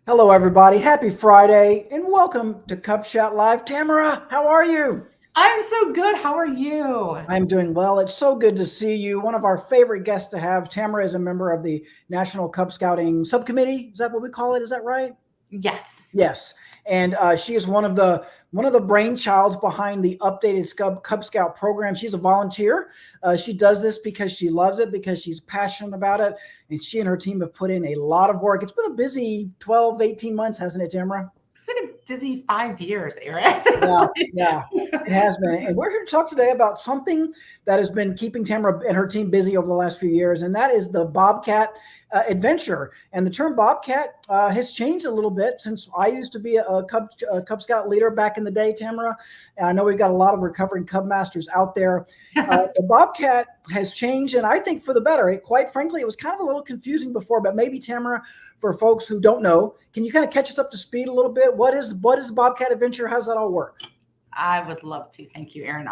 Hello, everybody. Happy Friday, and welcome to Cub Scout Live. Tamara, how are you? I'm so good. How are you? I'm doing well. It's so good to see you. One of our favorite guests to have. Tamara is a member of the National Cub Scouting Subcommittee. Is that what we call it? Is that right? Yes. Yes, and she is one of the brainchilds behind the updated Cub Scout program. She's a volunteer. She does this because she loves it, because she's passionate about it, and she and her team have put in a lot of work. It's been a busy 12, 18 months, hasn't it, Tamara? It's been a busy 5 years, Aaron. Yeah, yeah, it has been. And we're here to talk today about something that has been keeping Tamara and her team busy over the last few years, and that is the Bobcat Adventure. And the term Bobcat has changed a little bit since I used to be a Cub Scout leader back in the day, Tamara. And I know we've got a lot of recovering Cub masters out there. The Bobcat has changed, and I think for the better. Quite frankly, it was kind of a little confusing before, but maybe, Tamara, for folks who don't know, can you kind of catch us up to speed a little bit? What is Bobcat Adventure? How does that all work? I would love to. Thank you, Aaron.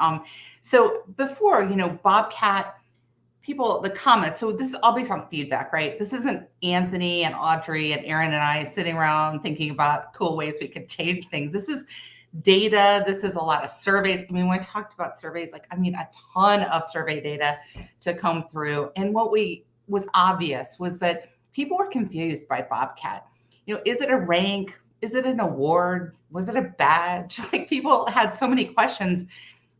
So before, Bobcat, people, the comments, so this is all based on feedback, right? This isn't Anthony and Audrey and Aaron and I sitting around thinking about cool ways we could change things. This is data. This is a lot of surveys. I mean, when I talked about surveys, a ton of survey data to come through. And what was obvious was that people were confused by Bobcat. Is it a rank? Is it an award? Was it a badge? People had so many questions.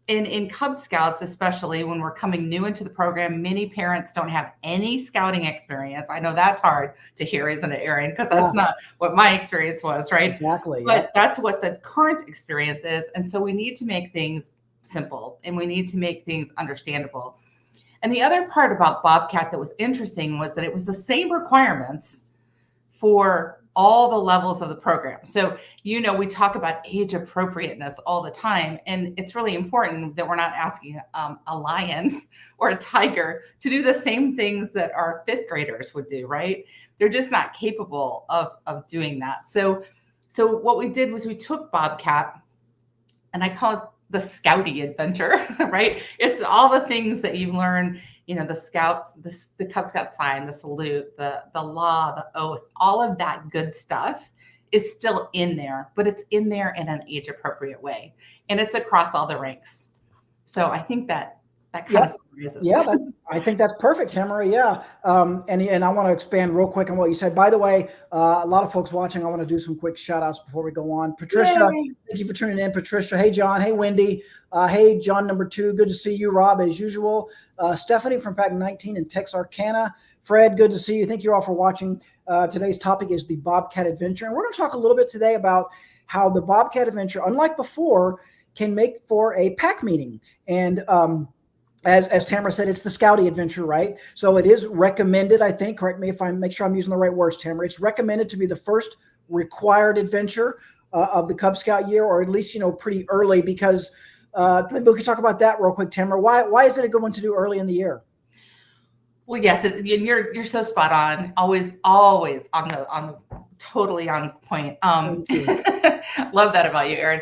In Cub Scouts, especially when we're coming new into the program, many parents don't have any scouting experience. I know that's hard to hear, isn't it, Aaron? Because that's not what my experience was, right? Exactly. But that's what the current experience is. And so we need to make things simple and we need to make things understandable. And the other part about Bobcat that was interesting was that it was the same requirements for all the levels of the program. So, we talk about age appropriateness all the time, and it's really important that we're not asking a lion or a tiger to do the same things that our fifth graders would do, right? They're just not capable of doing that. So what we did was we took Bobcat, and I call it the Scouty Adventure, right? It's all the things that you learn, the Scouts, the Cub Scout sign, the salute, the law, the oath, all of that good stuff is still in there, but it's in there in an age appropriate way. And it's across all the ranks. So I think that kind of summarizes. Yeah, I think that's perfect, Tamara. Yeah. And I want to expand real quick on what you said. By the way, a lot of folks watching, I want to do some quick shout outs before we go on. Patricia, Yay. Thank you for tuning in. Patricia, hey, John. Hey, Wendy. Hey, John number 2. Good to see you. Rob, as usual. Stephanie from Pack 19 in Texarkana. Fred, good to see you. Thank you all for watching. Today's topic is the Bobcat Adventure. And we're going to talk a little bit today about how the Bobcat Adventure, unlike before, can make for a pack meeting. And as Tamara said, it's the Scouty Adventure, right? So it is recommended, I think, correct me if make sure I'm using the right words, Tamara. It's recommended to be the first required adventure of the Cub Scout year, or at least, pretty early, because maybe we could talk about that real quick, Tamara. Why is it a good one to do early in the year? Well, yes, you're so spot on. Always on the totally on point. Love that about you, Aaron.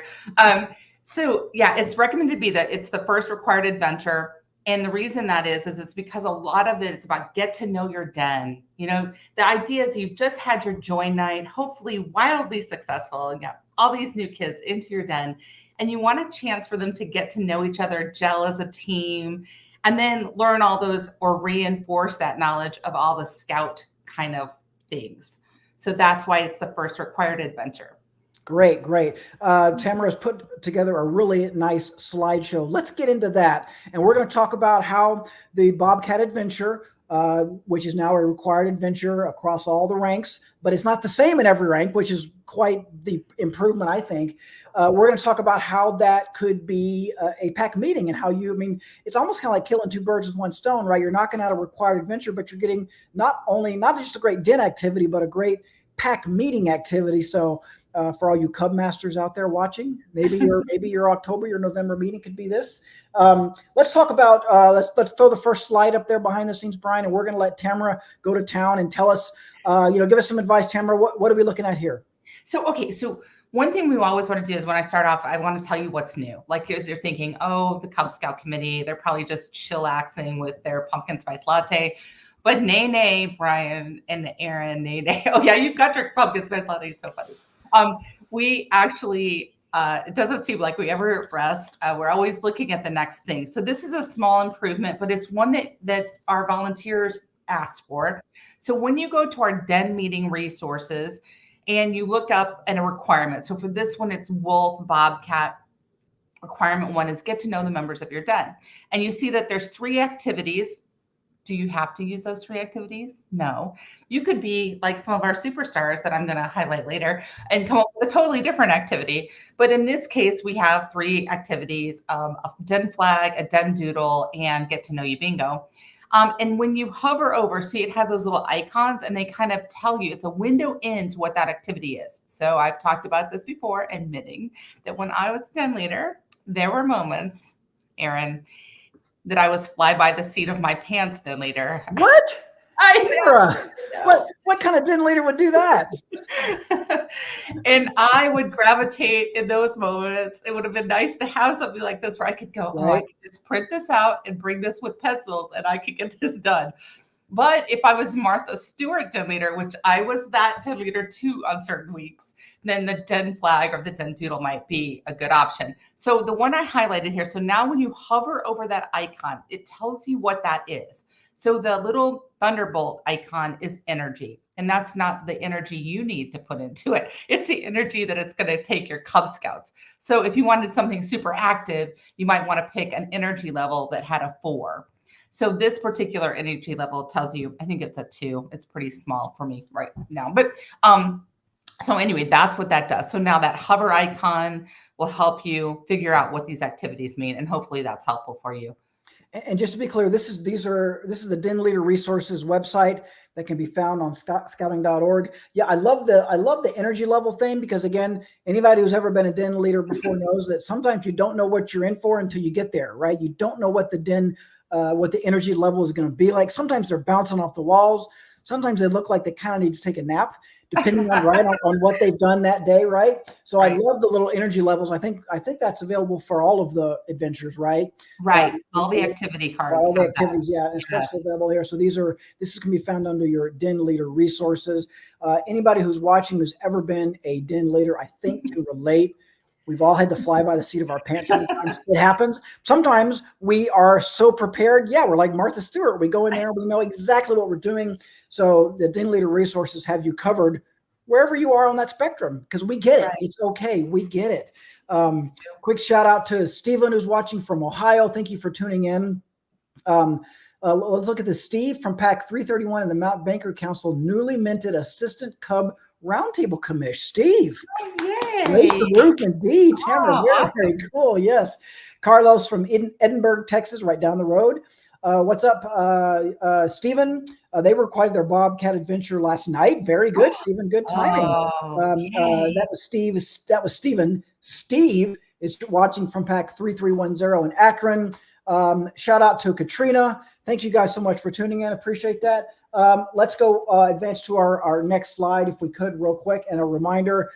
So yeah, it's recommended to be that it's the first required adventure. And the reason that is it's because a lot of it is about get to know your den. The idea is you've just had your join night, hopefully wildly successful, and got all these new kids into your den. And you want a chance for them to get to know each other, gel as a team, and then learn all those or reinforce that knowledge of all the scout kind of things. So that's why it's the first required adventure. Great. Tamara's put together a really nice slideshow. Let's get into that. And we're going to talk about how the Bobcat Adventure, which is now a required adventure across all the ranks, but it's not the same in every rank, which is quite the improvement, I think. We're going to talk about how that could be a pack meeting and how it's almost kind of like killing two birds with one stone, right? You're knocking out a required adventure, but you're getting not just a great den activity, but a great pack meeting activity. So for all you Cub masters out there watching, maybe your October, your November meeting could be this. Let's talk about let's throw the first slide up there behind the scenes, Brian, and we're going to let Tamara go to town and tell us, give us some advice, Tamara. What are we looking at here? So one thing we always want to do is when I start off, I want to tell you what's new. As you're thinking, oh, the Cub Scout committee, they're probably just chillaxing with their pumpkin spice latte. But nay, Brian and Aaron, nay. Oh yeah, you've got your pumpkin spice latte. So funny. We actually, it doesn't seem like we ever rest. We're always looking at the next thing. So this is a small improvement, but it's one that our volunteers asked for. So when you go to our den meeting resources and you look up a requirement. So for this one, it's wolf, bobcat. Requirement 1 is get to know the members of your den. And you see that there's 3 activities. Do you have to use those 3 activities? No. You could be like some of our superstars that I'm going to highlight later and come up with a totally different activity. But in this case, we have 3 activities, a den flag, a den doodle, and get to know you bingo. And when you hover over, see, it has those little icons and they kind of tell you, it's a window into what that activity is. So I've talked about this before, admitting that when I was den leader, there were moments, Aaron, that I was fly by the seat of my pants den leader. What? I know. What kind of den leader would do that? And I would gravitate in those moments. It would have been nice to have something like this where I could go, I could just print this out and bring this with pencils and I could get this done. But if I was Martha Stewart den leader, which I was that den leader too on certain weeks, then the den flag or the den doodle might be a good option. So the one I highlighted here, so now when you hover over that icon, it tells you what that is. So the little thunderbolt icon is energy, and that's not the energy you need to put into it. It's the energy that it's going to take your Cub Scouts. So if you wanted something super active, you might want to pick an energy level that had a 4. So this particular energy level tells you, I think it's a 2. It's pretty small for me right now. But so anyway, that's what that does. So now that hover icon will help you figure out what these activities mean. And hopefully that's helpful for you. And just to be clear, this is the Den Leader Resources website that can be found on scouting.org. Yeah, I love the energy level thing, because again, anybody who's ever been a den leader before knows that sometimes you don't know what you're in for until you get there, right? You don't know what the energy level is going to be like. Sometimes they're bouncing off the walls. Sometimes they look like they kind of need to take a nap, depending on what they've done that day, right? So I love the little energy levels. I think that's available for all of the adventures, right? Right. All the activity cards. All the activities, yeah, especially available here. So this is going to be found under your Den Leader resources. Anybody who's watching who's ever been a den leader, I think can relate. We've all had to fly by the seat of our pants. Sometimes it happens. Sometimes we are so prepared. Yeah, we're like Martha Stewart. We go in there, we know exactly what we're doing. So the Den Leader resources have you covered wherever you are on that spectrum, because we get it. It's okay. We get it. Quick shout out to Stephen, who's watching from Ohio. Thank you for tuning in. Let's look at this. Steve from Pack 331 in the Mount Banker Council, newly minted Assistant Cub Roundtable Commish. Steve. Raise the roof indeed. Tamara, very cool. Yes. Carlos from Edinburgh, Texas, right down the road. What's up, Stephen? They recorded their Bobcat Adventure last night. Very good, Stephen. Good timing. That was Steve. That was Stephen. Steve is watching from Pack 3310 in Akron. Shout out to Katrina. Thank you guys so much for tuning in. Appreciate that. Let's go advance to our next slide, if we could, real quick. And a reminder,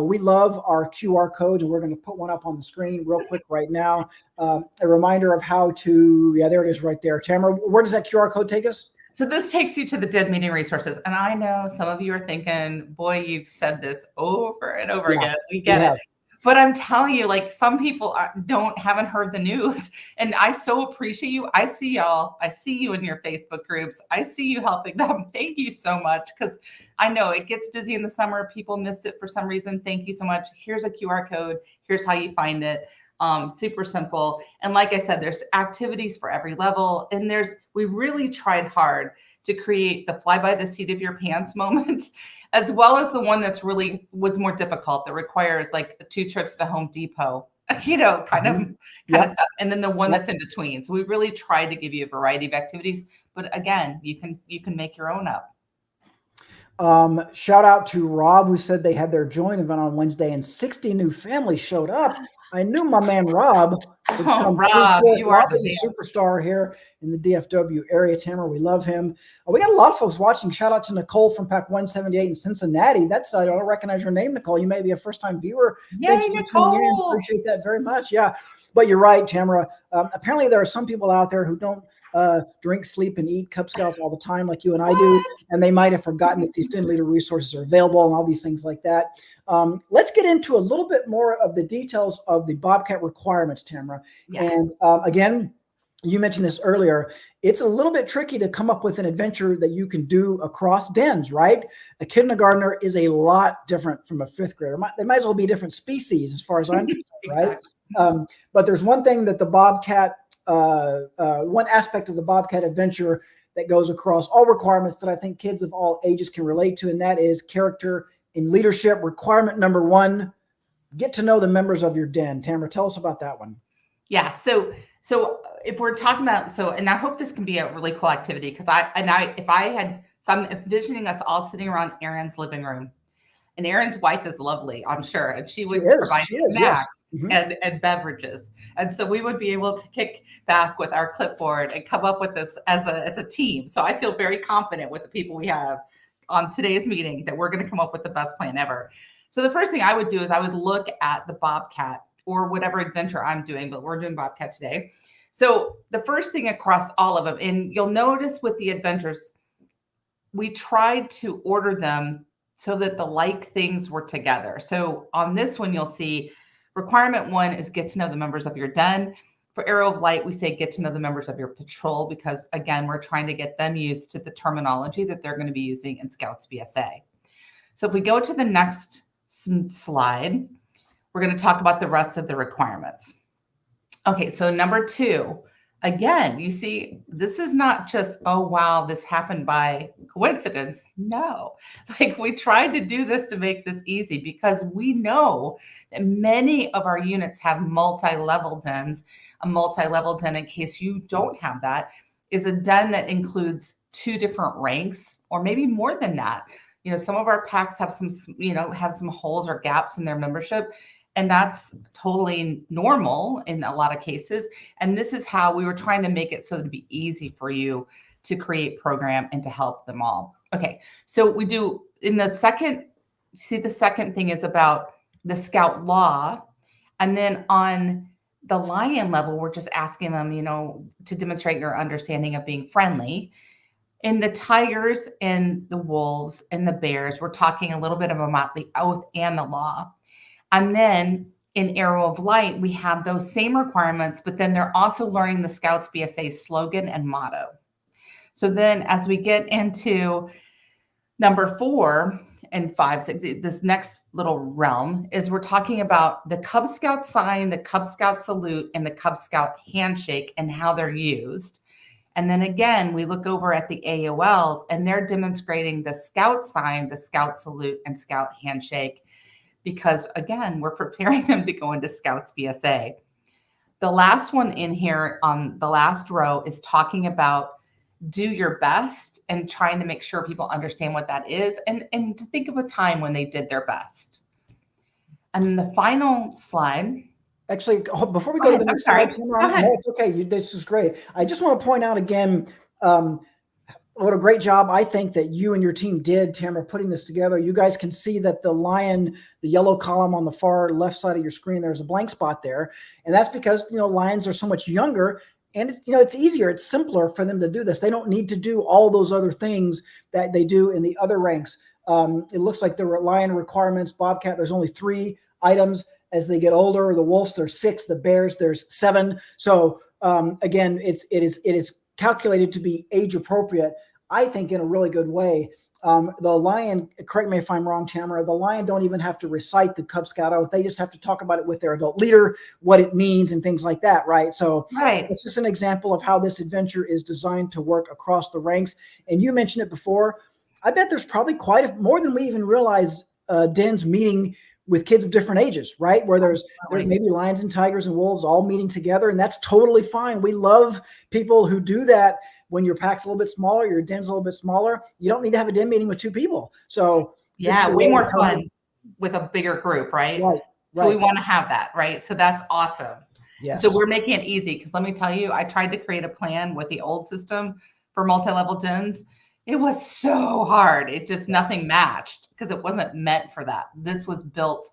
we love our QR codes, and we're going to put one up on the screen real quick right now. A reminder of how to, there it is right there. Tamara, where does that QR code take us? So this takes you to the Den Meeting resources. And I know some of you are thinking, boy, you've said this over and over again. We get it. But I'm telling you, like, some people haven't heard the news, and I so appreciate you. I see y'all. I see you in your Facebook groups. I see you helping them. Thank you so much, because I know it gets busy in the summer. People missed it for some reason. Thank you so much. Here's a QR code. Here's how you find it. Super simple. And like I said, there's activities for every level, and we really tried hard to create the fly by the seat of your pants moment, as well as the one that's really was more difficult, that requires like 2 trips to Home Depot, kind of stuff. And then the one that's in between. So we really tried to give you a variety of activities, but again, you can make your own up. Shout out to Rob, who said they had their join event on Wednesday and 60 new families showed up. I knew my man Rob. Rob, you are a superstar here in the DFW area. Tamara, we love him. We got a lot of folks watching. Shout out to Nicole from Pack 178 in Cincinnati. I don't recognize your name, Nicole. You may be a first-time viewer. Yay, Nicole! Appreciate that very much. Yeah, but you're right, Tamara. Apparently, there are some people out there who don't drink, sleep, and eat Cub Scouts all the time, like you and I do, and they might have forgotten that these 10 liter resources are available and all these things like that. Let's get into a little bit more of the details of the Bobcat requirements, Tamara. Yeah. And again, you mentioned this earlier. It's a little bit tricky to come up with an adventure that you can do across dens, right? A kindergartner is a lot different from a fifth grader. They might as well be different species as far as I'm concerned, right? But there's one thing that the Bobcat, one aspect of the Bobcat Adventure that goes across all requirements that I think kids of all ages can relate to, and that is character and leadership. Requirement number 1, get to know the members of your den. Tamara, tell us about that one. Yeah. So if we're talking about, and I hope this can be a really cool activity, because I'm envisioning us all sitting around Aaron's living room, and Aaron's wife is lovely, I'm sure, and she would provide snacks and beverages. And so we would be able to kick back with our clipboard and come up with this as a team. So I feel very confident with the people we have on today's meeting that we're going to come up with the best plan ever. So the first thing I would do is I would look at the Bobcat or whatever adventure I'm doing, but we're doing Bobcat today. So the first thing across all of them, and you'll notice with the adventures, we tried to order them so that the like things were together. So on this one, you'll see requirement 1 is get to know the members of your den. For Arrow of Light, we say get to know the members of your patrol, because again, we're trying to get them used to the terminology that they're going to be using in Scouts BSA. So if we go to the next slide, we're going to talk about the rest of the requirements. Okay, so number 2, again, you see, this is not just, oh, wow, this happened by coincidence. No, like we tried to do this to make this easy, because we know that many of our units have multi-level dens. A multi-level den, in case you don't have that, is a den that includes 2 different ranks, or maybe more than that. You know, some of our packs have some holes or gaps in their membership. And that's totally normal in a lot of cases. And this is how we were trying to make it so it'd be easy for you to create program and to help them all. Okay, so we do in the second, see the second thing is about the Scout law. And then on the Lion level, we're just asking them, to demonstrate your understanding of being friendly. In the Tigers and the Wolves and the Bears, we're talking a little bit about the oath and the law. And then in Arrow of Light, we have those same requirements, but then they're also learning the Scouts BSA slogan and motto. So then as we get into number 4 and 5, this next little realm is we're talking about the Cub Scout sign, the Cub Scout salute, and the Cub Scout handshake and how they're used. And then again, we look over at the AOLs and they're demonstrating the Scout sign, the Scout salute, and Scout handshake, because again, we're preparing them to go into Scouts BSA. The last one in here on the last row is talking about do your best and trying to make sure people understand what that is and to think of a time when they did their best. And then the final slide. Actually, before we go to the next slide, Tamara, no, it's okay. This is great. I just want to point out again, what a great job I think that you and your team did, Tamara, putting this together. You guys can see that the lion, the yellow column on the far left side of your screen, there's a blank spot there. And that's because, lions are so much younger and it's easier. It's simpler for them to do this. They don't need to do all those other things that they do in the other ranks. It looks like the lion requirements, Bobcat, there's only 3 items. As they get older, the wolves, there's 6, the bears, there's 7. So again, it is calculated to be age appropriate, I think, in a really good way. The lion, correct me if I'm wrong, Tamara, the lion don't even have to recite the Cub Scout oath. They just have to talk about it with their adult leader, what it means and things like that, right? So it's just an example of how this adventure is designed to work across the ranks. And you mentioned it before. I bet there's probably more than we even realize dens meeting with kids of different ages, right? Where there's maybe lions and tigers and wolves all meeting together, and that's totally fine. We love people who do that. When your pack's a little bit smaller, your den's a little bit smaller, you don't need to have a den meeting with 2 people. So yeah, way more fun with a bigger group, right? So we want to have that, right? So that's awesome. Yes. So we're making it easy, because let me tell you, I tried to create a plan with the old system for multi-level dens. It was so hard. It just nothing matched because it wasn't meant for that. This was built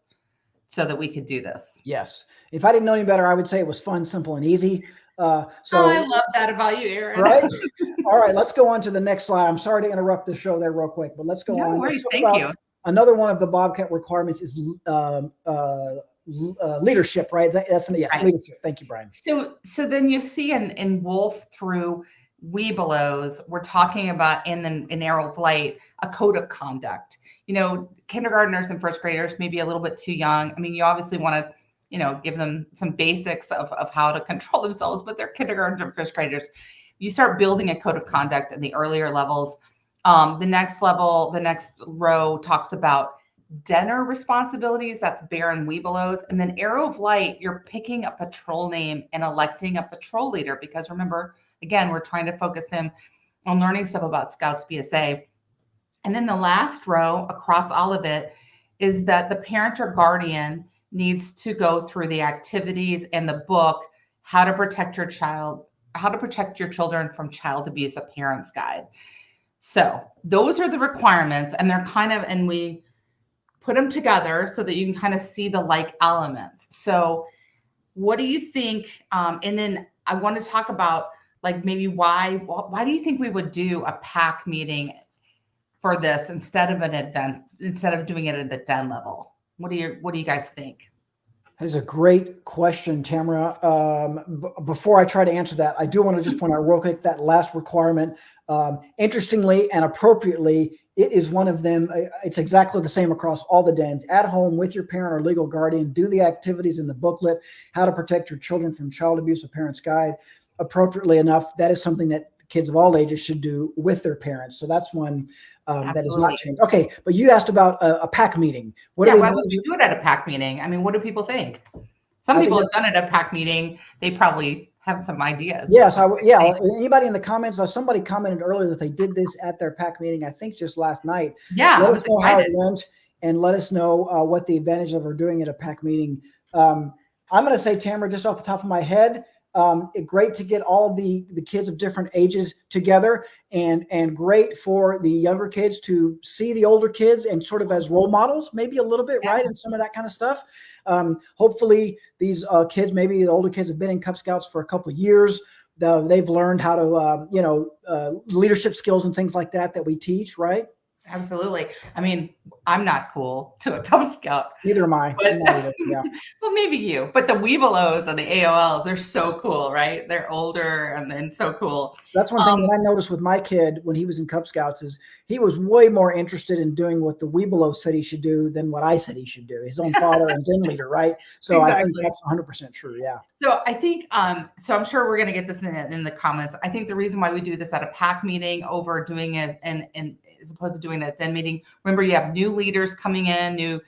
so that we could do this. Yes. If I didn't know any better, I would say it was fun, simple, and easy. So I love that about you, Aaron. right. All right, let's go on to the next slide. I'm sorry to interrupt the show there real quick, but let's go No on. worries. Let's talk Thank about you. another one of the Bobcat requirements is leadership, right? That's yes, Right. leadership. Thank you, Brian. So then you see in Wolf through Webelos, we're talking about in Arrow of Light, a code of conduct. Kindergartners and first graders may be a little bit too young. I mean, you obviously want to, give them some basics of how to control themselves, but they're kindergartners and first graders. You start building a code of conduct in the earlier levels. The next level, the next row talks about dinner responsibilities. That's Bear and Webelos. And then Arrow of Light, you're picking a patrol name and electing a patrol leader, because remember, again, we're trying to focus him on learning stuff about Scouts BSA. And then the last row across all of it is that the parent or guardian needs to go through the activities and the book, How to Protect Your Children from Child Abuse, a Parent's Guide. So those are the requirements, and they're and we put them together so that you can kind of see the like elements. So what do you think? And then I want to talk about like maybe why do you think we would do a pack meeting for this instead of doing it at the den level? What do you guys think? That is a great question, Tamara. Before I try to answer that, I do want to just point out real quick that last requirement. Interestingly and appropriately, it is one of them. It's exactly the same across all the dens. At home with your parent or legal guardian, do the activities in the booklet, How to Protect Your Children from Child Abuse, a Parent's Guide. Appropriately enough, that is something that kids of all ages should do with their parents. So that's one that is not changed. Okay, but you asked about a pack meeting. Why would you do it at a pack meeting? I mean, what do people think? Some people have done it at a pack meeting. They probably have some ideas. Yes, anybody in the comments, somebody commented earlier that they did this at their pack meeting, I think just last night. Yeah, let us know how it went, and let us know what the advantage of doing it at a pack meeting. I'm going to say, Tamara, just off the top of my head, great to get all the kids of different ages together, and great for the younger kids to see the older kids and sort of as role models, maybe a little bit, right? And some of that kind of stuff. Hopefully these kids, maybe the older kids have been in Cub Scouts for a couple of years. They've learned how to, leadership skills and things like that we teach, right? Absolutely. I mean, I'm not cool to a Cub Scout. Neither am I. Yeah. Well, maybe you, but the Webelos and the AOLs, they're so cool, right? They're older and then so cool. That's one thing that I noticed with my kid when he was in Cub Scouts is he was way more interested in doing what the Webelos said he should do than what I said he should do. His own father and den leader, right? So exactly. I think that's 100% true. Yeah. So I think, so I'm sure we're going to get this in the comments. I think the reason why we do this at a pack meeting over doing it and as opposed to doing a den meeting. Remember, you have new leaders coming in, new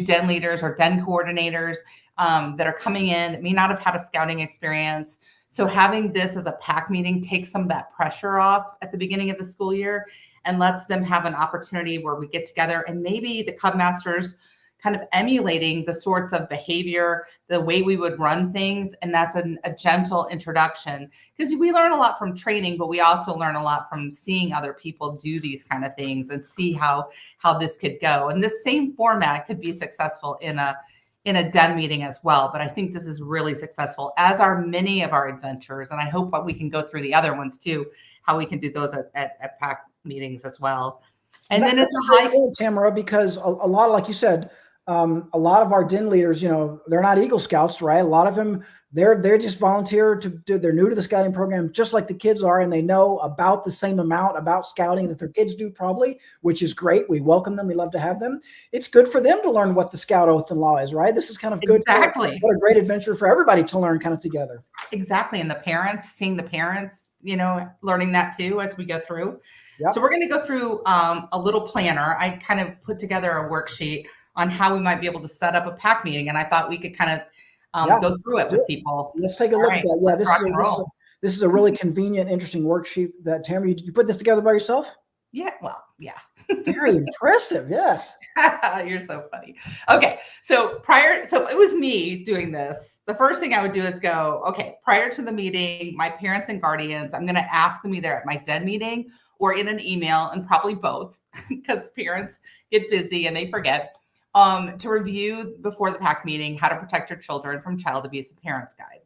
den leaders or den coordinators that are coming in that may not have had a scouting experience. So having this as a pack meeting takes some of that pressure off at the beginning of the school year and lets them have an opportunity where we get together and maybe the Cub Masters kind of emulating the sorts of behavior, the way we would run things. And that's a gentle introduction, because we learn a lot from training, but we also learn a lot from seeing other people do these kind of things and see how this could go. And this same format could be successful in a den meeting as well. But I think this is really successful, as are many of our adventures. And I hope that we can go through the other ones too, how we can do those at pack meetings as well. And then it's a high point, Tamara, because a lot of, like you said, a lot of our den leaders, they're not Eagle Scouts, right? A lot of them, they're just volunteer they're new to the scouting program, just like the kids are, and they know about the same amount about scouting that their kids do probably, which is great. We welcome them. We love to have them. It's good for them to learn what the Scout Oath and Law is, right? This is kind of good. Exactly. What a great adventure for everybody to learn kind of together. Exactly. And the parents, seeing the parents, learning that too as we go through. Yep. So we're going to go through a little planner. I kind of put together a worksheet on how we might be able to set up a pack meeting. And I thought we could kind of go through it with people. Let's take a look at that. Yeah, this is a really convenient, interesting worksheet that, Tamara, you put this together by yourself? Yeah, well, yeah. Very impressive, yes. You're so funny. Okay, so it was me doing this. The first thing I would do is go, okay, prior to the meeting, my parents and guardians, I'm going to ask them either at my den meeting or in an email, and probably both, because parents get busy and they forget. To review before the pack meeting, How to Protect Your Children from Child Abuse, a Parent's Guide.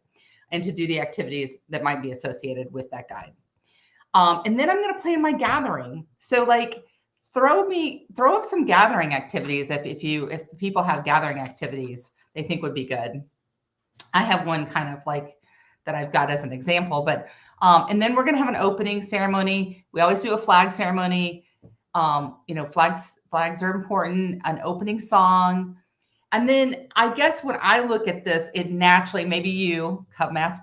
and to do the activities that might be associated with that guide. And then I'm going to plan my gathering. So like throw up some gathering activities if people have gathering activities they think would be good. I have one kind of like that I've got as an example, but and then we're going to have an opening ceremony. We always do a flag ceremony. Flags are important, an opening song. And then I guess when I look at this, it naturally, maybe you,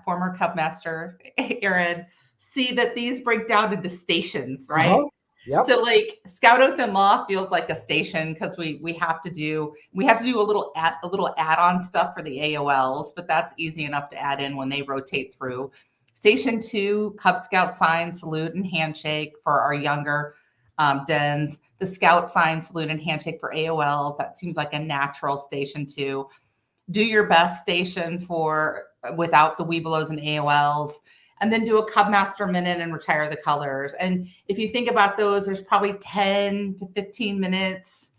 former Cub Master, Aaron, see that these break down into stations, right? Uh-huh. Yep. So like Scout Oath and Law feels like a station because we have to do a little add-on stuff for the AOLs, but that's easy enough to add in when they rotate through. Station 2, Cub Scout sign, salute, and handshake for our younger dens. The Scout sign, salute, and handshake for AOLs. That seems like a natural station 2. Do your best station for without the Webelos and AOLs. And then do a Cub Master minute and retire the colors. And if you think about those, there's probably 10 to 15 minutes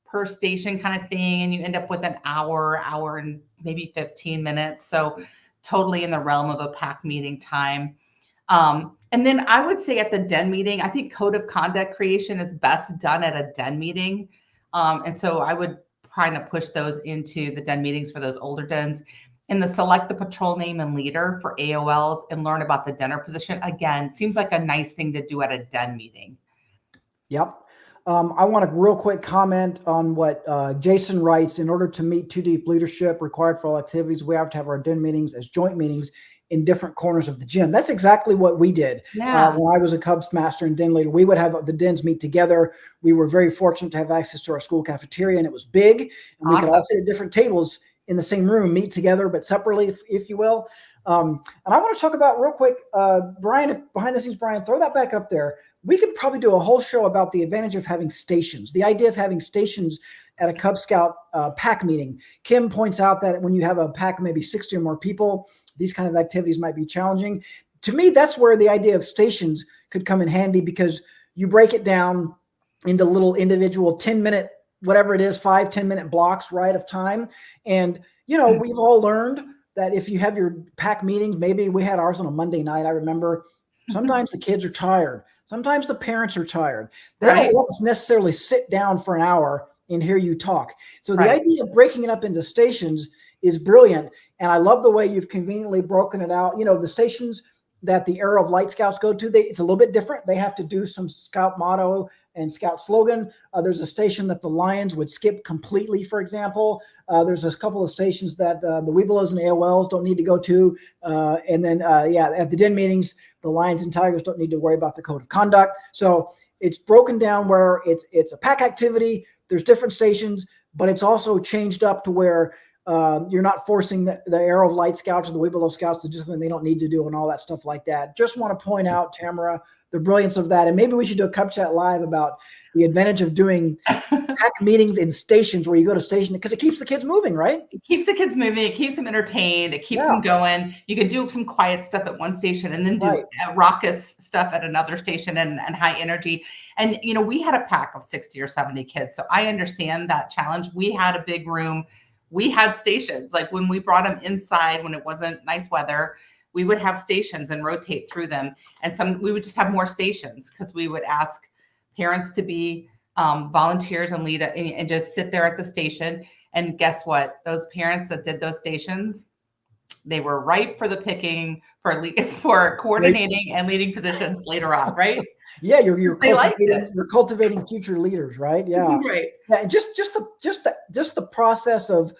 per station kind of thing. And you end up with an hour and maybe 15 minutes. So totally in the realm of a pack meeting time. And then I would say at the den meeting, I think code of conduct creation is best done at a den meeting. And so I would kind of push those into the den meetings for those older dens. And the select the patrol name and leader for AOLs and learn about the denner position. Again, seems like a nice thing to do at a den meeting. Yep. I want to real quick comment on what Jason writes. In order to meet 2 deep leadership required for all activities, we have to have our den meetings as joint meetings in different corners of the gym. That's exactly what we did. Yeah. When I was a Cubs master and den leader, we would have the dens meet together. We were very fortunate to have access to our school cafeteria, and it was big. And we could all sit at different tables in the same room, meet together, but separately, if you will. And I want to talk about real quick, Brian, if behind the scenes, Brian, throw that back up there. We could probably do a whole show about the advantage of having stations, the idea of having stations at a Cub Scout pack meeting. Kim points out that when you have a pack of maybe 60 or more people, these kind of activities might be challenging. To me, that's where the idea of stations could come in handy, because you break it down into little individual 10-minute, whatever it is, 5-10 minute blocks, right, of time. And, we've all learned that if you have your pack meetings, maybe we had ours on a Monday night. I remember sometimes the kids are tired. Sometimes the parents are tired. They don't want us necessarily sit down for an hour and hear you talk. So the idea of breaking it up into stations is brilliant. And I love the way you've conveniently broken it out. The stations that the Arrow of Light Scouts go to, it's a little bit different. They have to do some Scout motto and Scout slogan. There's a station that the Lions would skip completely, for example. There's a couple of stations that the Webelos and AOLs don't need to go to. And then, at the den meetings, the Lions and Tigers don't need to worry about the code of conduct. So it's broken down where it's a pack activity. There's different stations, but it's also changed up to where you're not forcing the Arrow of Light Scouts or the Webelo Scouts to do something they don't need to do and all that stuff like that. Just want to point out, Tamara, the brilliance of that. And maybe we should do a Cub Chat Live about the advantage of doing pack meetings in stations where you go to station, because it keeps the kids moving, right? It keeps the kids moving. It keeps them entertained. It keeps them going. You can do some quiet stuff at one station and then do raucous stuff at another station and high energy. And, we had a pack of 60 or 70 kids. So I understand that challenge. We had a big room. We had stations. Like when we brought them inside, when it wasn't nice weather, we would have stations and rotate through them. And we would just have more stations because we would ask parents to be volunteers and lead and just sit there at the station. And guess what? Those parents that did those stations, they were ripe for the picking for coordinating and leading positions later on, right? Yeah, you're cultivating future leaders, right? Yeah, right. Yeah, and just the process of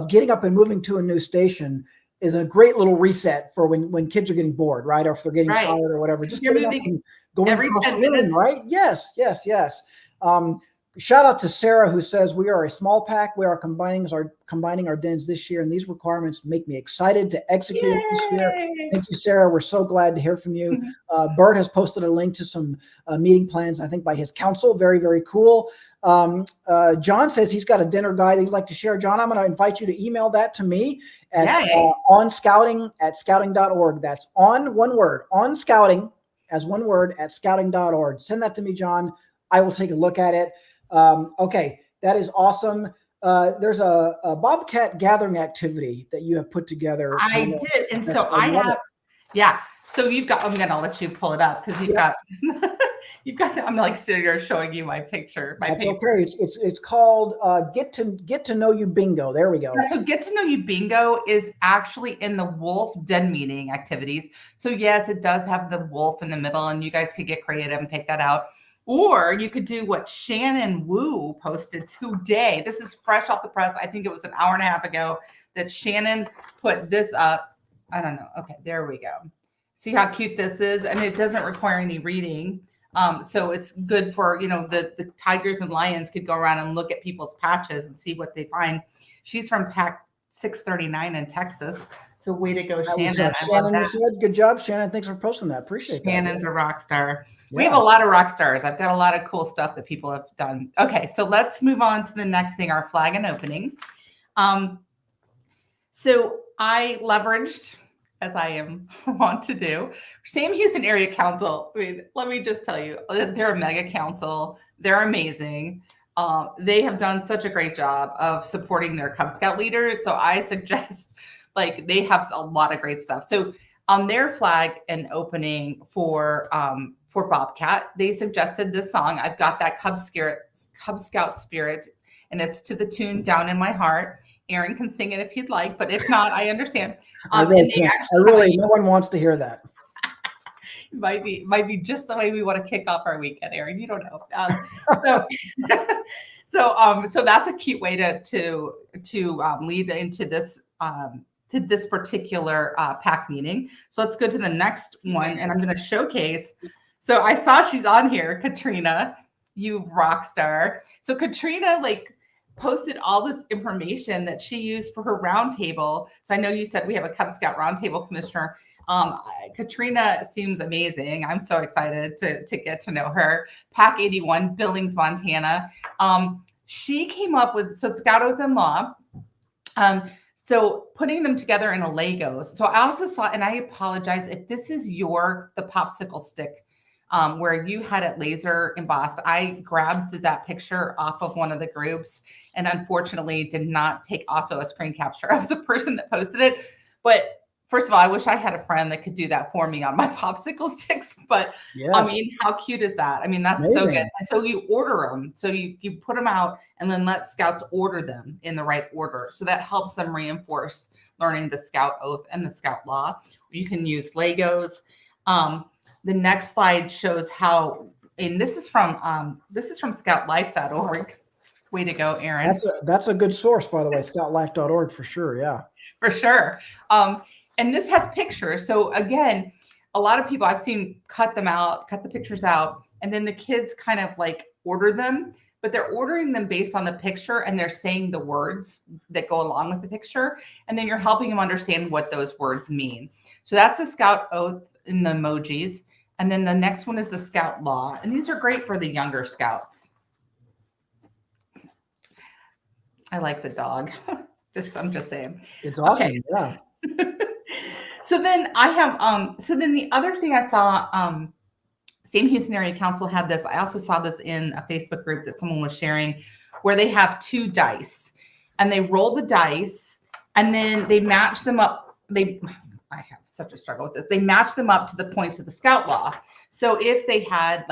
getting up and moving to a new station is a great little reset for when kids are getting bored, right? Or if they're getting tired or whatever. Just getting up and going every across 10 the room, minutes, right? Yes. Shout out to Sarah, who says, we are a small pack. We are combining our dens this year, and these requirements make me excited to execute it this year. Thank you, Sarah. We're so glad to hear from you. Bert has posted a link to some meeting plans, I think, by his council. Very, very cool. John says he's got a dinner guide he'd like to share. John, I'm going to invite you to email that to me at onscouting@scouting.org. That's on one word, on scouting as one word at scouting.org. Send that to me, John. I will take a look at it. Okay, that is awesome. there's a Bobcat gathering activity that you have put together. I did. And so I have, yeah. So you've got, I'm going to let you pull it up because you've got, you've got, I'm like sitting here showing you my picture. That's okay. It's called Get to Know You Bingo. There we go. Yeah, so Get to Know You Bingo is actually in the wolf den meeting activities. So yes, it does have the wolf in the middle, and you guys could get creative and take that out. Or you could do what Shannon Wu posted today. This is fresh off the press. I think it was an hour and a half ago that Shannon put this up. I don't know. Okay, there we go. See how cute this is? And it doesn't require any reading. So it's good for, the tigers and lions could go around and look at people's patches and see what they find. She's from Pack 639 in Texas. So way to go, Shannon. Shannon, you said good job, Shannon. Thanks for posting that. Appreciate that. Shannon's a rock star. Yeah. We have a lot of rock stars. I've got a lot of cool stuff that people have done. Okay, so let's move on to the next thing, our flag and opening. So I leveraged, as I want to do, Sam Houston Area Council. I mean, let me just tell you, they're a mega council. They're amazing. They have done such a great job of supporting their Cub Scout leaders. So I suggest, they have a lot of great stuff. So on their flag and opening for Bobcat, they suggested this song. I've got that Cub Scout spirit, and it's to the tune "Down in My Heart." Aaron can sing it if he'd like, but if not, I understand. I really no one wants to hear that. Might be just the way we want to kick off our weekend, Aaron. You don't know. So that's a cute way to lead into this to this particular pack meeting. So let's go to the next one, and I'm going to showcase. So I saw she's on here, Katrina, you rock star. So Katrina posted all this information that she used for her roundtable. So I know you said we have a Cub Scout roundtable commissioner. Katrina seems amazing. I'm so excited to get to know her. Pack 81, Billings, Montana. She came up with, so it's Scout Oath and Law. So putting them together in a Legos. So I also saw, and I apologize if this is the popsicle stick where you had it laser embossed. I grabbed that picture off of one of the groups and unfortunately did not take also a screen capture of the person that posted it. But first of all, I wish I had a friend that could do that for me on my popsicle sticks. But yes. I mean, how cute is that? I mean, that's amazing. So good. And so you order them. So you put them out and then let scouts order them in the right order. So that helps them reinforce learning the Scout Oath and the Scout Law. You can use Legos. The next slide shows how, and this is from scoutlife.org. Way to go, Aaron. That's a good source, by the way, scoutlife.org for sure. Yeah, for sure. And this has pictures. So again, a lot of people I've seen cut the pictures out, and then the kids kind of order them, but they're ordering them based on the picture and they're saying the words that go along with the picture. And then you're helping them understand what those words mean. So that's the Scout Oath in the emojis. And then the next one is the Scout Law. And these are great for the younger scouts. I like the dog. I'm just saying. It's awesome. Okay. Yeah. So then I have, so then the other thing I saw, Sam Houston Area Council had this. I also saw this in a Facebook group that someone was sharing where they have 2 dice and they roll the dice and then they match them up. I have such a struggle with this. They match them up to the points of the Scout Law. So if they had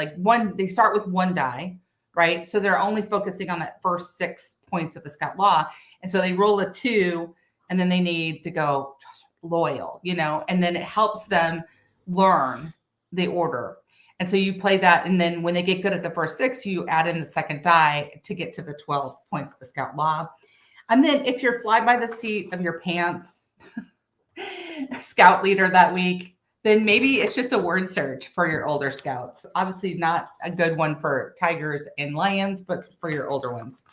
they start with 1 die, right? So they're only focusing on that first 6 points of the Scout Law. And so they roll a 2 and then they need to go loyal, and then it helps them learn the order. And so you play that. And then when they get good at the first 6, you add in the second die to get to the 12 points of the Scout Law. And then if you're fly by the seat of your pants, scout leader that week, then maybe it's just a word search for your older scouts. Obviously not a good one for tigers and lions, but for your older ones.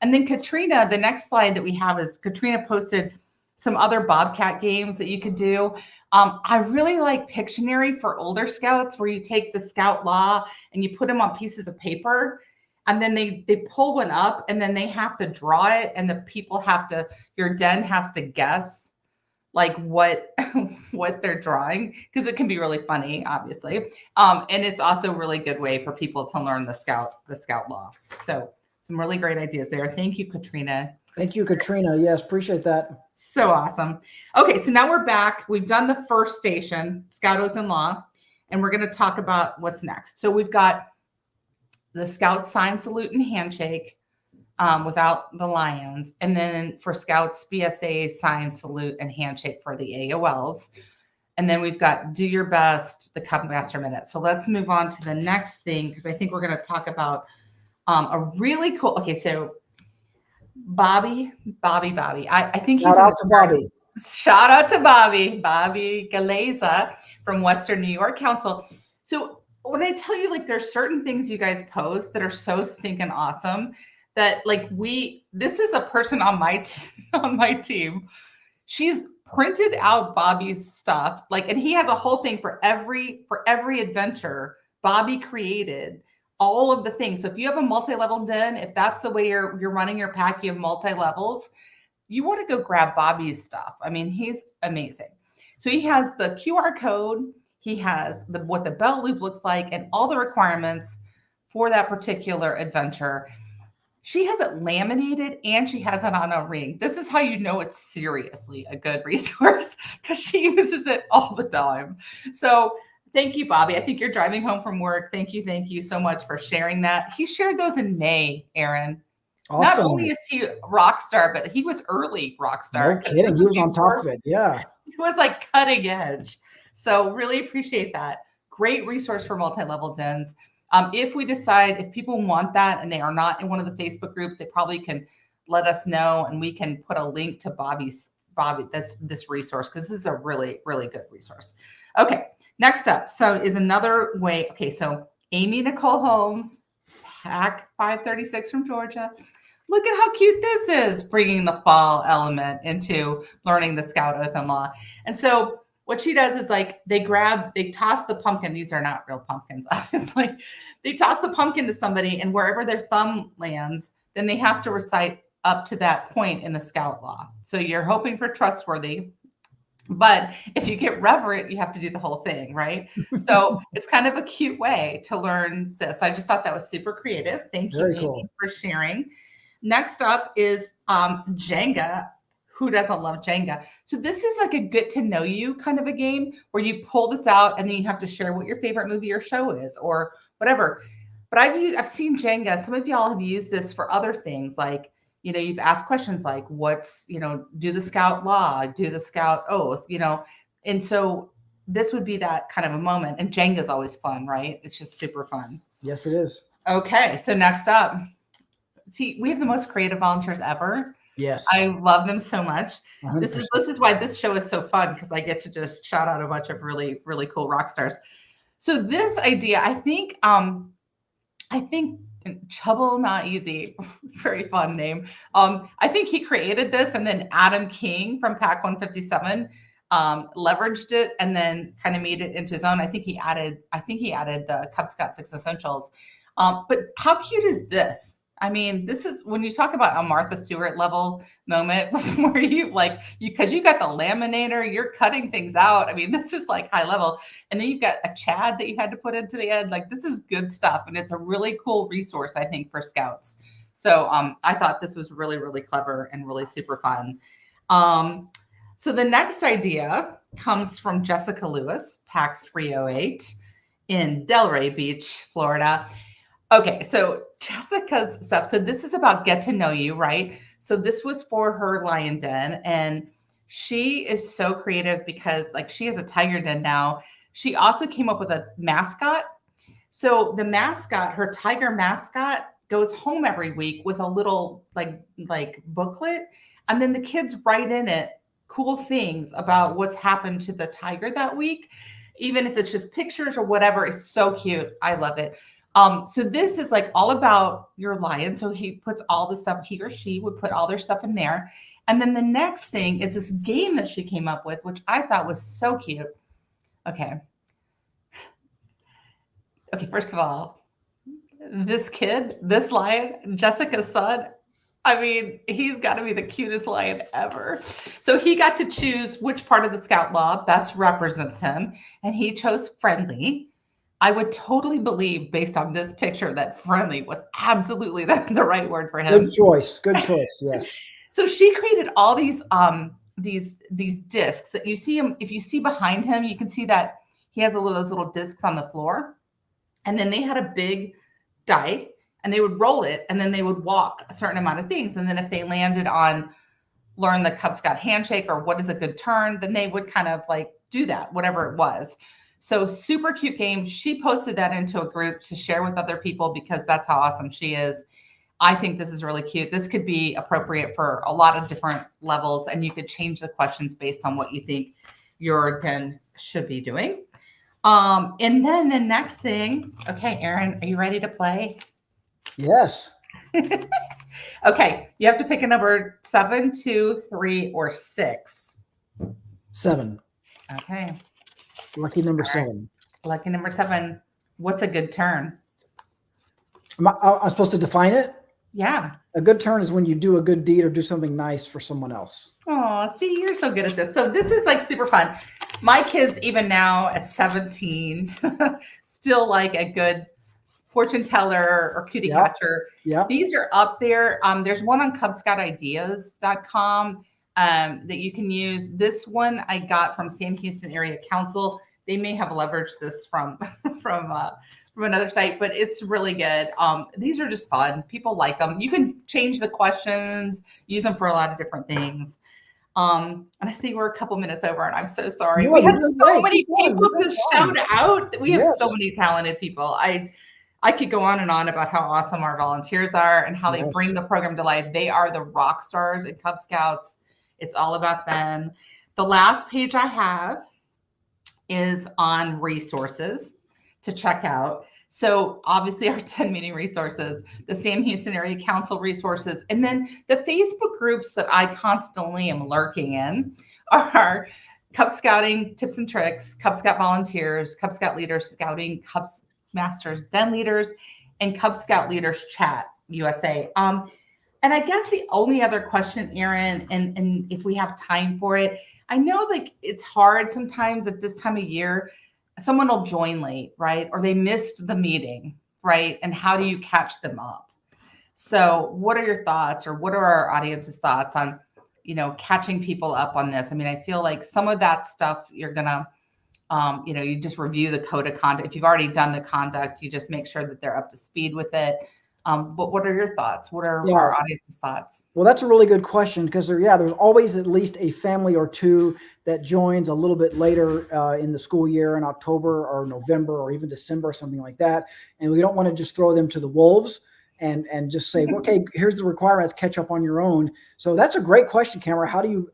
And then Katrina, the next slide that we have is Katrina posted some other Bobcat games that you could do. I really like Pictionary for older scouts, where you take the Scout Law and you put them on pieces of paper, and then they pull one up and then they have to draw it, and the people your den has to guess what they're drawing, because it can be really funny, obviously. And it's also a really good way for people to learn the Scout Law. So Some really great ideas there. Thank you, Katrina. Thank you, Katrina. Yes, appreciate that. So awesome. Okay, so now we're back. We've done the first station, Scout Oath and Law, and we're going to talk about what's next. So we've got the Scout sign, salute, and handshake without the lions. And then for Scouts, BSA, sign, salute, and handshake for the AOLs. And then we've got do your best, the Cub Master Minute. So let's move on to the next thing, because I think we're going to talk about a really cool, okay, so Bobby. I think he's Shout out to Bobby. Shout out to Bobby Galeza from Western New York Council. So when I tell you, like, there's certain things you guys post that are so stinking awesome that, like, this is a person on my team. She's printed out Bobby's stuff, like, and he has a whole thing for every adventure. Bobby created all of the things. So if you have a multi-level den, if that's the way you're running your pack, you have multi-levels, you want to go grab Bobby's stuff. I mean, he's amazing. So he has the QR code, he has what the belt loop looks like, and all the requirements for that particular adventure. She has it laminated and she has it on a ring. This is how you know it's seriously a good resource, because she uses it all the time. So thank you, Bobby. I think you're driving home from work. Thank you so much for sharing that. He shared those in May, Aaron. Awesome. Not only is he rock star, but he was early rock star. No kidding. He was on top of it. Yeah. He was like cutting edge. So really appreciate that. Great resource for multi-level dens. If we decide, if people want that and they are not in one of the Facebook groups, they probably can let us know, and we can put a link to Bobby, this resource, because this is a really, really good resource. Okay. Next up, so is another way. Okay, so Amy Nicole Holmes, Pack 536 from Georgia. Look at how cute this is, bringing the fall element into learning the Scout Oath and Law. And so what she does is, like, they toss the pumpkin. These are not real pumpkins, obviously. They toss the pumpkin to somebody, and wherever their thumb lands, then they have to recite up to that point in the Scout Law. So you're hoping for trustworthy. But if you get reverent, you have to do the whole thing, right? So it's kind of a cute way to learn this. I just thought that was super creative. Thank you, Amy, for sharing. Next up is Jenga. Who doesn't love Jenga? So this is like a get to know you kind of a game where you pull this out and then you have to share what your favorite movie or show is or whatever. But I've seen Jenga. Some of y'all have used this for other things, like, you know, you've asked questions like, do the Scout Law, do the Scout Oath, and so this would be that kind of a moment. And Jenga is always fun, right? It's just super fun. Yes, it is. Okay, so next up, see, we have the most creative volunteers ever. Yes, I love them so much. 100%. This is why this show is so fun, because I get to just shout out a bunch of really, really cool rock stars. So this idea, I think Trouble Not Easy, very fun name. I think he created this, and then Adam King from Pack 157 leveraged it and then kind of made it into his own. I think he added the Cub Scout 6 Essentials. But how cute is this? I mean, this is when you talk about a Martha Stewart level moment where because you got the laminator, you're cutting things out. I mean, this is like high level. And then you've got a Chad that you had to put into the end. Like, this is good stuff. And it's a really cool resource, I think, for Scouts. So I thought this was really, really clever and really super fun. So the next idea comes from Jessica Lewis, Pack 308 in Delray Beach, Florida. Okay, so Jessica's stuff. So this is about get to know you, right? So this was for her lion den, and she is so creative because, like, she has a tiger den now. She also came up with a mascot. So the mascot, her tiger mascot, goes home every week with a little like booklet, and then the kids write in it cool things about what's happened to the tiger that week, even if it's just pictures or whatever. It's so cute. I love it. So this is like all about your lion. So he puts all the stuff, he or she would put all their stuff in there. And then the next thing is this game that she came up with, which I thought was so cute. Okay, first of all, this kid, this lion, Jessica's son, I mean, he's got to be the cutest lion ever. So he got to choose which part of the Scout Law best represents him. And he chose friendly. I would totally believe, based on this picture, that friendly was absolutely the right word for Good him. choice. Good choice. Yes. So she created all these discs that you see him. If you see behind him, you can see that he has those little discs on the floor. And then they had a big die and they would roll it and then they would walk a certain amount of things. And then if they landed on learn the Cub Scout handshake or what is a good turn, then they would kind of like do that, whatever it was. So super cute game. She posted that into a group to share with other people because that's how awesome she is. I think this is really cute. This could be appropriate for a lot of different levels, and you could change the questions based on what you think your den should be doing. And then the next thing, okay, Aaron, are you ready to play? Yes. Okay, you have to pick a number 7, 2, 3, or 6. 7. Okay. Lucky number All right. 7. Lucky number 7. What's a good turn? I'm supposed to define it? Yeah. A good turn is when you do a good deed or do something nice for someone else. Oh, see, you're so good at this. So this is like super fun. My kids, even now at 17, still like a good fortune teller or cutie catcher. Yeah. These are up there. There's one on cubscoutideas.com that you can use. This one I got from Sam Houston Area Council. They may have leveraged this from another site, but it's really good. These are just fun. People like them. You can change the questions, use them for a lot of different things. And I see we're a couple minutes over, and I'm so sorry. No, we had you're so right. many people to shout out. We have so Yes. many talented people. I could go on and on about how awesome our volunteers are and how they Yes. bring the program to life. They are the rock stars at Cub Scouts. It's all about them. The last page I have is on resources to check out. So obviously our 10 meeting resources, the Sam Houston Area Council resources, and then the Facebook groups that I constantly am lurking in are Cub Scouting Tips and Tricks, Cub Scout Volunteers, Cub Scout Leaders Scouting, Cub Masters Den Leaders, and Cub Scout Leaders Chat USA. And I guess the only other question, Aaron, and if we have time for it, I know like it's hard sometimes at this time of year. Someone will join late, right? Or they missed the meeting, right? And how do you catch them up? So what are your thoughts, or what are our audience's thoughts on, catching people up on this? I mean, I feel like some of that stuff you're going to, you just review the code of conduct. If you've already done the conduct, you just make sure that they're up to speed with it. But what are your thoughts? What are our audience's thoughts? Well, that's a really good question because there's always at least a family or two that joins a little bit later in the school year in October or November or even December or something like that. And we don't want to just throw them to the wolves and just say, okay, here's the requirements, catch up on your own. So that's a great question, Tamara. How do you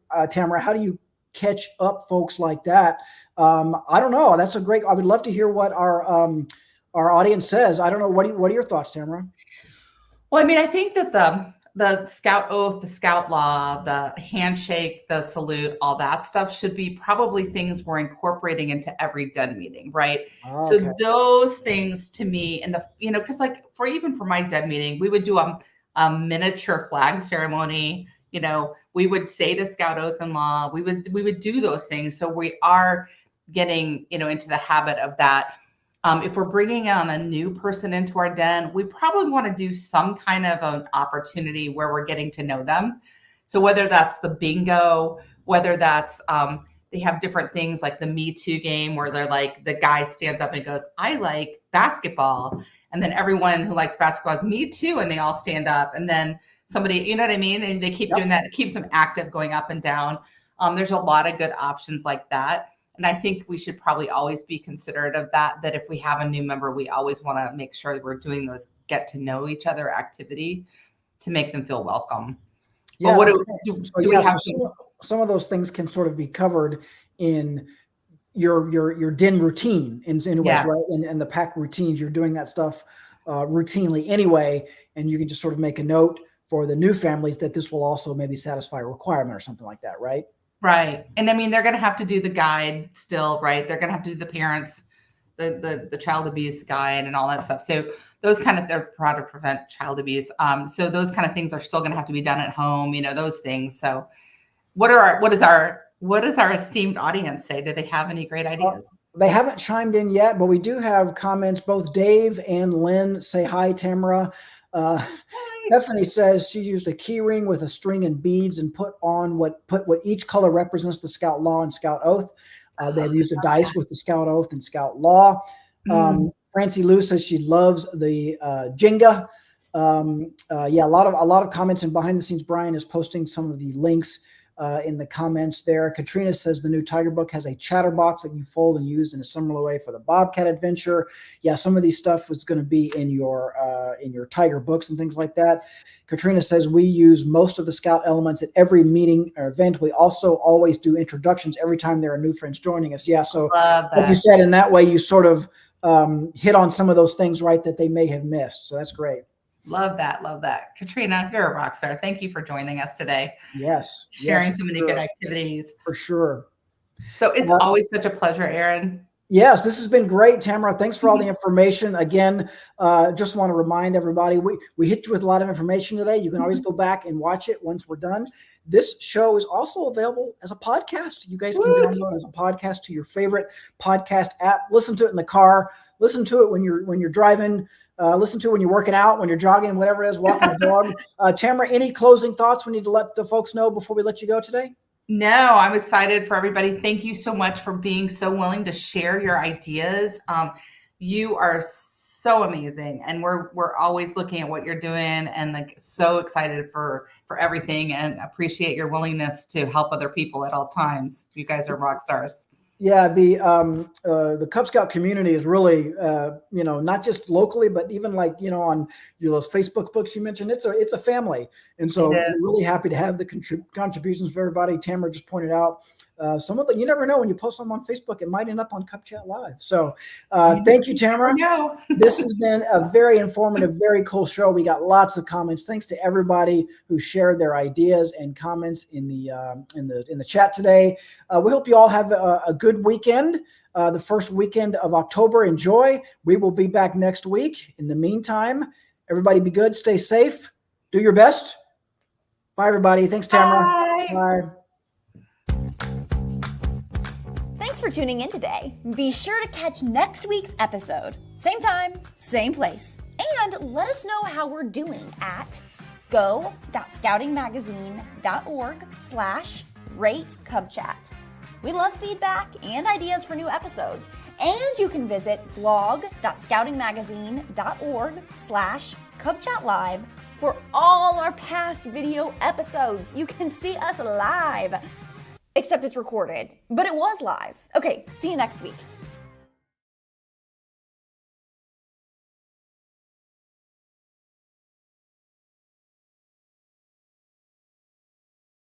catch up folks like that? I don't know. That's a great, I would love to hear what our audience says. I don't know. What are your thoughts, Tamara? Well, I mean, I think that the scout oath, the scout law, the handshake, the salute, all that stuff should be probably things we're incorporating into every den meeting, right? Okay. So those things to me, and because like for my den meeting, we would do a miniature flag ceremony. We would say the scout oath and law. We would do those things. So we are getting into the habit of that. If we're bringing on a new person into our den, we probably want to do some kind of an opportunity where we're getting to know them. So whether that's the bingo, whether that's they have different things like the Me Too game where they're like, the guy stands up and goes, I like basketball. And then everyone who likes basketball goes, me too. And they all stand up. And then somebody, you know what I mean? And they keep doing that. It keeps them active, going up and down. There's a lot of good options like that. And I think we should probably always be considerate of that if we have a new member, we always want to make sure that we're doing those get to know each other activity to make them feel welcome. Yeah. But we have some of those things can sort of be covered in your den routine in ways, right? And the pack routines, you're doing that stuff routinely anyway. And you can just sort of make a note for the new families that this will also maybe satisfy a requirement or something like that, right? Right. And I mean, they're going to have to do the guide still, right? They're going to have to do the parents, the child abuse guide and all that stuff. So those they're proud to prevent child abuse. So those kind of things are still going to have to be done at home, those things. So what does our esteemed audience say? Do they have any great ideas? They haven't chimed in yet, but we do have comments. Both Dave and Lynn say hi, Tamara. Stephanie says she used a key ring with a string and beads and put what each color represents the Scout Law and Scout Oath. They've used a dice with the Scout Oath and Scout Law. Francie Lou says she loves the Jenga. A lot of comments, and behind the scenes, Brian is posting some of the links in the comments there. Katrina says the new Tiger book has a chatterbox that you fold and use in a similar way for the Bobcat Adventure. Yeah, some of these stuff is going to be in your Tiger books and things like that. Katrina says we use most of the Scout elements at every meeting or event. We also always do introductions every time there are new friends joining us. Yeah, so like you said, in that way you sort of hit on some of those things, right, that they may have missed. So that's great. Love that. Love that. Katrina, you're a rock star. Thank you for joining us today. Yes. Sharing so many good activities. For sure. So it's always such a pleasure, Aaron. Yes, this has been great, Tamara. Thanks for all the information. Again, just want to remind everybody, we hit you with a lot of information today. You can always go back and watch it once we're done. This show is also available as a podcast. You guys can download it as a podcast to your favorite podcast app. Listen to it in the car. Listen to it when you're driving. Listen to it when you're working out, when you're jogging, whatever it is, walking the dog. Tamara, any closing thoughts we need to let the folks know before we let you go today? No, I'm excited for everybody. Thank you so much for being so willing to share your ideas. You are so amazing, and we're always looking at what you're doing, and like so excited for everything, and appreciate your willingness to help other people at all times. You guys are rock stars. Yeah, the Cub Scout community is really, not just locally, but even like, on those Facebook books you mentioned, it's a family. And so we're really happy to have the contributions of everybody. Tamara just pointed out some of you never know when you post them on Facebook, it might end up on Cub Chat Live. So thank you, Tamara. This has been a very informative, very cool show. We got lots of comments. Thanks to everybody who shared their ideas and comments in the chat today. We hope you all have a good weekend. The first weekend of October. Enjoy. We will be back next week. In the meantime, everybody be good. Stay safe. Do your best. Bye, everybody. Thanks, Tamara. Bye. Thanks for tuning in today. Be sure to catch next week's episode. Same time, same place. And let us know how we're doing at go.scoutingmagazine.org/ratecubchat. We love feedback and ideas for new episodes. And you can visit blog.scoutingmagazine.org/cubchatlive for all our past video episodes. You can see us live. Except it's recorded, but it was live. Okay, see you next week.